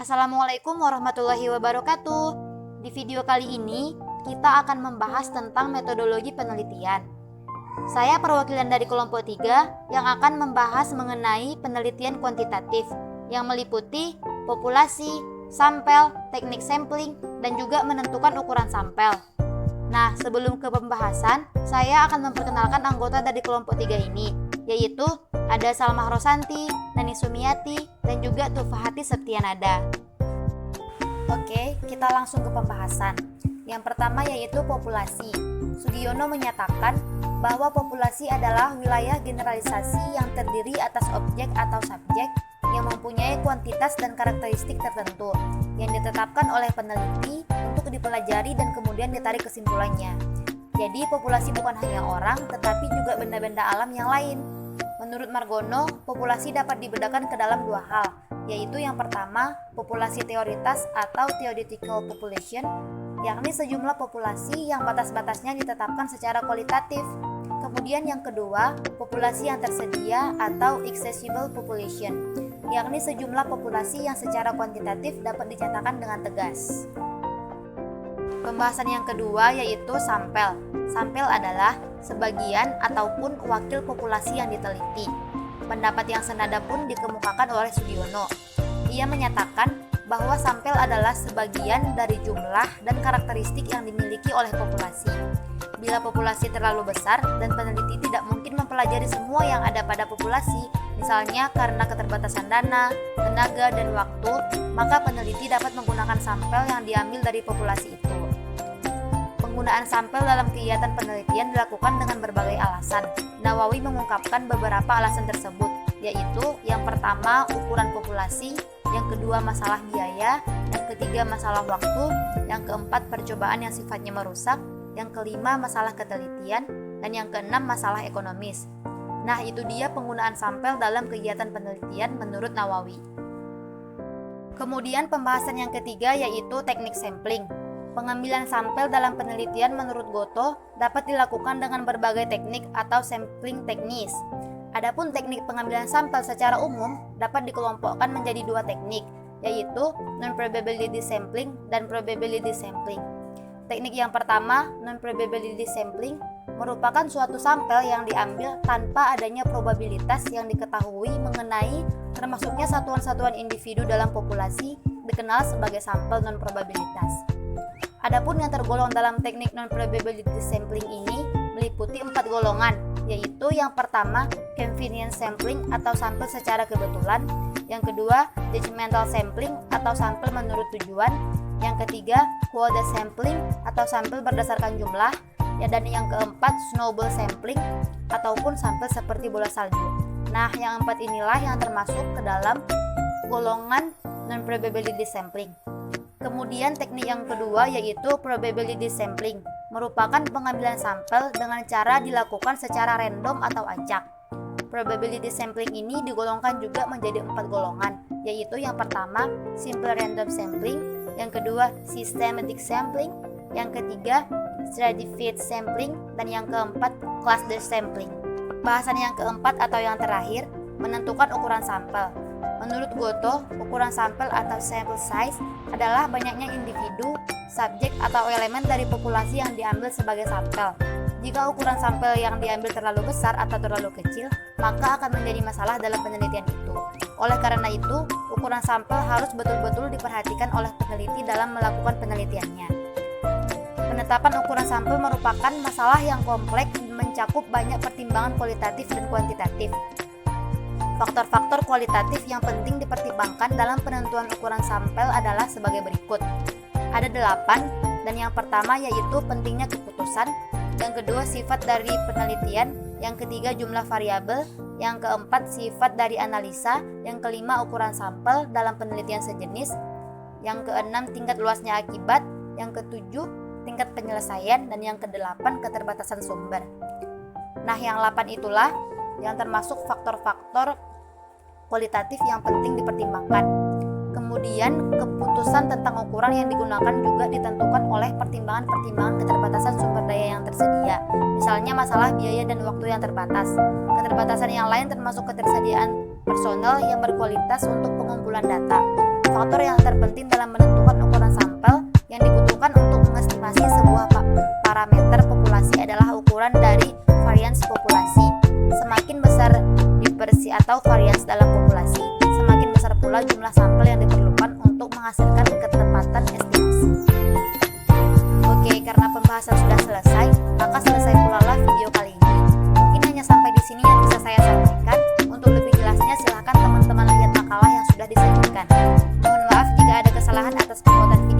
Assalamualaikum warahmatullahi wabarakatuh. Di video kali ini, kita akan membahas tentang metodologi penelitian. Saya perwakilan dari kelompok 3 yang akan membahas mengenai penelitian kuantitatif yang meliputi populasi, sampel, teknik sampling, dan juga menentukan ukuran sampel. Nah, sebelum ke pembahasan, saya akan memperkenalkan anggota dari kelompok 3 ini, yaitu ada Salmah Rosanti, Nani Sumiati, dan juga Tufahati Septianada. Oke, kita langsung ke pembahasan. Yang pertama yaitu populasi. Sugiono menyatakan bahwa populasi adalah wilayah generalisasi yang terdiri atas objek atau subjek yang mempunyai kuantitas dan karakteristik tertentu yang ditetapkan oleh peneliti untuk dipelajari dan kemudian ditarik kesimpulannya. Jadi populasi bukan hanya orang, tetapi juga benda-benda alam yang lain. Menurut Margono, populasi dapat dibedakan ke dalam dua hal, yaitu yang pertama, populasi teoritas atau theoretical population, yakni sejumlah populasi yang batas-batasnya ditetapkan secara kualitatif. Kemudian yang kedua, populasi yang tersedia atau accessible population, yakni sejumlah populasi yang secara kuantitatif dapat dinyatakan dengan tegas. Pembahasan yang kedua yaitu sampel. Sampel adalah sebagian ataupun wakil populasi yang diteliti. Pendapat yang senada pun dikemukakan oleh Sugiono. Ia menyatakan bahwa sampel adalah sebagian dari jumlah dan karakteristik yang dimiliki oleh populasi. Bila populasi terlalu besar dan peneliti tidak mungkin mempelajari semua yang ada pada populasi, misalnya karena keterbatasan dana, tenaga, dan waktu, maka peneliti dapat menggunakan sampel yang diambil dari populasi itu. Penggunaan sampel dalam kegiatan penelitian dilakukan dengan berbagai alasan. Nawawi mengungkapkan beberapa alasan tersebut, yaitu yang pertama ukuran populasi, yang kedua masalah biaya, yang ketiga masalah waktu, yang keempat percobaan yang sifatnya merusak, yang kelima masalah ketelitian, dan yang keenam masalah ekonomis. Nah, itu dia penggunaan sampel dalam kegiatan penelitian menurut Nawawi. Kemudian pembahasan yang ketiga yaitu teknik sampling. Pengambilan sampel dalam penelitian menurut Goto dapat dilakukan dengan berbagai teknik atau sampling teknis. Adapun teknik pengambilan sampel secara umum dapat dikelompokkan menjadi dua teknik, yaitu non-probability sampling dan probability sampling. Teknik yang pertama, non-probability sampling, merupakan suatu sampel yang diambil tanpa adanya probabilitas yang diketahui mengenai termasuknya satuan-satuan individu dalam populasi dikenal sebagai sampel non-probabilitas. Adapun yang tergolong dalam teknik non-probability sampling ini meliputi 4 golongan, yaitu yang pertama, convenience sampling atau sampel secara kebetulan, yang kedua, judgmental sampling atau sampel menurut tujuan, yang ketiga, quota sampling atau sampel berdasarkan jumlah, dan yang keempat, snowball sampling ataupun sampel seperti bola salju. Nah, yang 4 inilah yang termasuk ke dalam golongan non-probability sampling. Kemudian teknik yang kedua yaitu probability sampling, merupakan pengambilan sampel dengan cara dilakukan secara random atau acak. Probability sampling ini digolongkan juga menjadi 4 golongan, yaitu yang pertama simple random sampling, yang kedua systematic sampling, yang ketiga stratified sampling, dan yang keempat cluster sampling. Bahasan yang keempat atau yang terakhir, menentukan ukuran sampel. Menurut Goto, ukuran sampel atau sample size adalah banyaknya individu, subjek atau elemen dari populasi yang diambil sebagai sampel. Jika ukuran sampel yang diambil terlalu besar atau terlalu kecil, maka akan menjadi masalah dalam penelitian itu. Oleh karena itu, ukuran sampel harus betul-betul diperhatikan oleh peneliti dalam melakukan penelitiannya. Penetapan ukuran sampel merupakan masalah yang kompleks dan mencakup banyak pertimbangan kualitatif dan kuantitatif. Faktor-faktor kualitatif yang penting dipertimbangkan dalam penentuan ukuran sampel adalah sebagai berikut. Ada 8, dan yang pertama yaitu pentingnya keputusan, yang kedua sifat dari penelitian, yang ketiga jumlah variabel, yang keempat sifat dari analisa, yang kelima ukuran sampel dalam penelitian sejenis, yang keenam tingkat luasnya akibat, yang ketujuh tingkat penyelesaian, dan yang kedelapan keterbatasan sumber. Nah, yang 8 itulah yang termasuk faktor-faktor kualitatif yang penting dipertimbangkan. Kemudian, keputusan tentang ukuran yang digunakan juga ditentukan oleh pertimbangan-pertimbangan keterbatasan sumber daya yang tersedia. Misalnya masalah biaya dan waktu yang terbatas. Keterbatasan yang lain termasuk ketersediaan personel yang berkualitas untuk pengumpulan data. Faktor yang penting dalam menentukan ukuran sampel. Yang dibutuhkan untuk mengestimasi sebuah parameter populasi adalah ukuran dari varians populasi. Semakin besar dispersi atau varians dalam populasi, semakin besar pula jumlah sampel yang diperlukan untuk menghasilkan ketepatan estimasi. Oke, karena pembahasan sudah selesai, maka selesai pula lah video kali ini. Mungkin hanya sampai di sini yang bisa saya sampaikan. Untuk lebih jelasnya silahkan teman-teman lihat makalah yang sudah disajikan. Mohon maaf jika ada kesalahan atas pembuatan